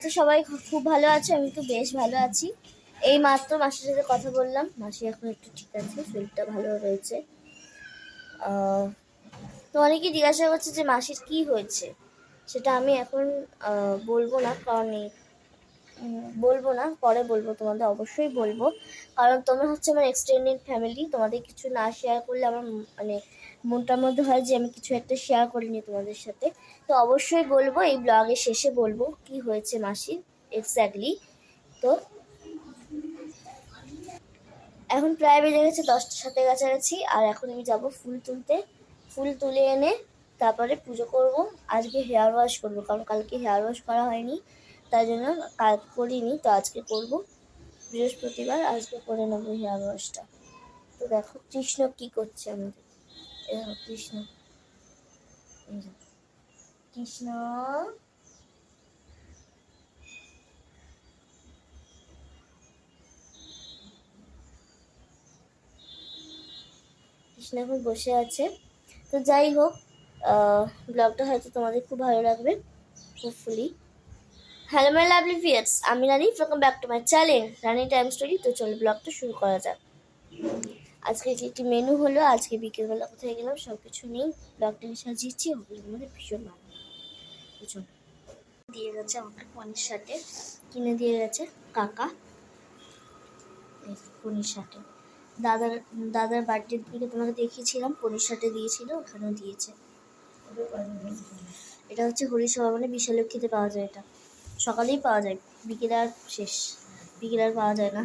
তো সবাই খুব ভালো আছে, আমি তো বেশ ভালো আছি। এই মাত্র মাসির সাথে কথা বললাম, মাসি এখন একটু ঠিক আছে, শরীরটা ভালো রয়েছে। তো অনেকেই জিজ্ঞাসা করছে যে মাসির কি হয়েছে, সেটা আমি এখন বলবো না, কারণ বলবো না, পরে বলবো, তোমাদের অবশ্যই বলবো, কারণ তোমরা হচ্ছে আমার এক্সটেন্ডেড ফ্যামিলি। তোমাদের কিছু না শেয়ার করলে আমার মানে মনটার মধ্যে হয় যে আমি কিছু একটা শেয়ার করিনি তোমাদের সাথে। তো অবশ্যই বলবো, এই ব্লগের শেষে বলবো কি হয়েছে মাসির এক্স্যাক্টলি। তো এখন প্রায় বেজে গেছে 10টার সাথে কাছাকাছি, আর এখন আমি যাব ফুল তুলতে। ফুল তুলে এনে তারপরে পুজো করব। আজকে হেয়ার ওয়াশ করবো, কারণ কালকে হেয়ার ওয়াশ করা হয়নি, তাই জন্য কাল করিনি, তো আজকে করব। বৃহস্পতিবার, আজকে করে নেবো হেয়ার ওয়াশটা। তো দেখো কৃষ্ণ কি করছে আমাদের, দেখো কৃষ্ণ, কৃষ্ণ কৃষ্ণ এখন বসে আছে। তো যাই হোক, ব্লগটা হয়তো তোমাদের খুব ভালো লাগবে, hopefully. Hello my lovely viewers, আমি Rani, welcome back to my channel Rani time story. তো চলো ব্লগটা শুরু করা যাক। আজকে একটি মেনু হলো, আজকে বিকেলবেলা কোথায় গেলাম সব কিছু নেই, ব্লগটাকে সাজিয়েছি, ওগুলো আমাদের ভীষণ ভালো বুঝুন। দিয়ে গেছে আমাকে পনির সাথে, কিনে দিয়ে গেছে কাকা, পনির সাথে। দাদার বার্থডের দিকে তোমাকে দেখিয়েছিলাম, পনির সাথে দিয়েছিল, ওখানেও দিয়েছে। এটা হচ্ছে হরিসভা, মানে বিশালক্ষীতে পাওয়া যায়, এটা সকালেই পাওয়া যায়, বিকেলে আর শেষ, বিকেলে আর পাওয়া যায় না।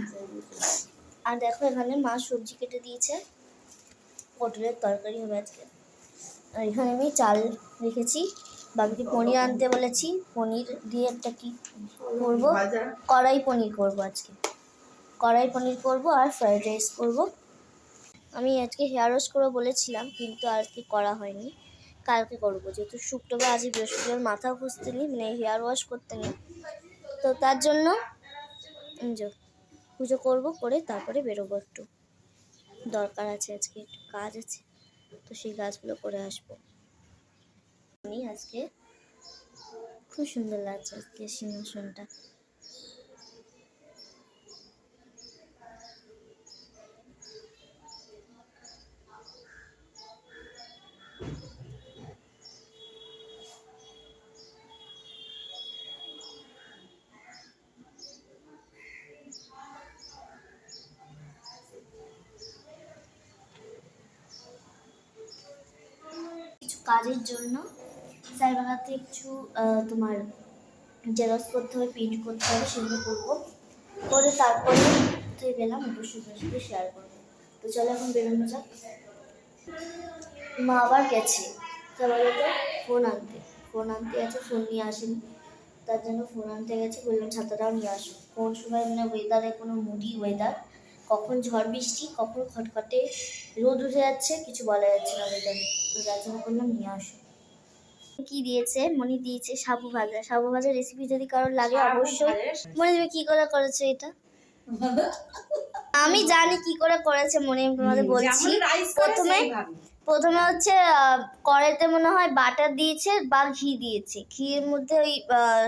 আর দেখো এখানে মা সবজি কেটে দিয়েছে, পটলের তরকারি হবে আজকে। আর এখানে আমি চাল রেখেছি, বাবাকে পনির আনতে বলেছি, পনির দিয়ে একটা কি করবো, কড়াই পনির করবো আজকে, কড়াই পনির করবো আর ফ্রাইড রাইস করবো। আমি আজকে হেয়ার ওয়াশ করবো বলেছিলাম, কিন্তু আজকে করা হয়নি, কালকে করবো, যেহেতু শুক্রবার, আজ বৃহস্পতিবার মাথাও ঘষতে নেই, মানে হেয়ার ওয়াশ করতে নেই, তো তার জন্য পুজো করবো, করে তারপরে বেরোবো, একটু দরকার আছে, আজকে একটু কাজ আছে, তো সেই কাজগুলো করে আসবো। আমি আজকে খুব সুন্দর লাগছে আজকে সিংহাসনটা। কিছু কাজের জন্য সাইবাগাতে কিছু তোমার জেরক্স করতে হবে, প্রিন্ট করতে হবে, সেগুলো করবো, করে তারপরে তুই গেলাম, অবশ্যই সাথে শেয়ার করবো। তো চলো এখন বেরোনো যাক। মা আবার গেছে বলো তো, ফোন আনতে গেছে, ফোন নিয়ে আসেনি, তার জন্য ফোন আনতে গেছে, বললাম ছাতাটাও নিয়ে আসো। কোন সময় মানে ওয়েদারে কোনো মুডি ওয়েদার, কখন ঝড় বৃষ্টি, কখন খটখটে রোদ উঠে যাচ্ছে, কিছু বলা যাচ্ছে না ওয়েদারে, তো যার জন্য করলাম নিয়ে আসো। কি দিয়েছে, মনি দিয়েছে সাবু ভাজা। সাবু ভাজা রেসিপি যদি কারোর লাগে অবশ্যই। মনে তুমি কি করে করেছে এটা? আমি জানি কি করে করেছে মনে, তোমাদের বলছি। প্রথমে হচ্ছে কড়াইতে মনে হয় বাটার দিয়েছে বা ঘি দিয়েছে, ঘিয়ের মধ্যে ওই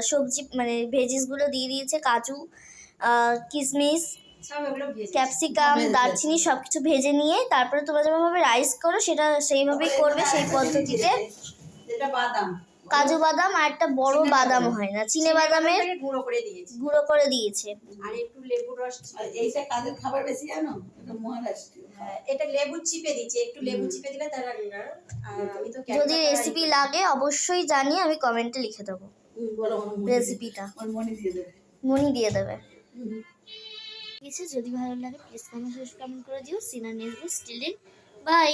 সবজি মানে ভেজিসগুলো দিয়ে দিয়েছে, কাজু, কিশমিশ, ক্যাপসিকাম, দারচিনি সবকিছু ভেজে নিয়ে তারপরে তোমরা যেভাবে রাইস করো সেটা সেইভাবেই করবে, সেই পদ্ধতিতে। কাজু বাদাম আর একটা বড় বাদাম হয় না, চিনে বাদামের গুঁড়ো করে দিয়েছে, আর একটু লেবু রস। এইটা কাদের খাবার বেশি জানো, এটা মহারাষ্ট্র। এটা লেবু চিপে দিয়েছে, একটু লেবু চিপে দিলে তার আমি তো যদি রেসিপি লাগে অবশ্যই জানি, আমি কমেন্টে লিখে দেবো রেসিপিটা, মনি দিয়ে দেবে। ঠিক আছে, যদি ভালো লাগে প্লিজ কমেন্ট করে দিও। সিনার নেক্সট স্টিল বাই।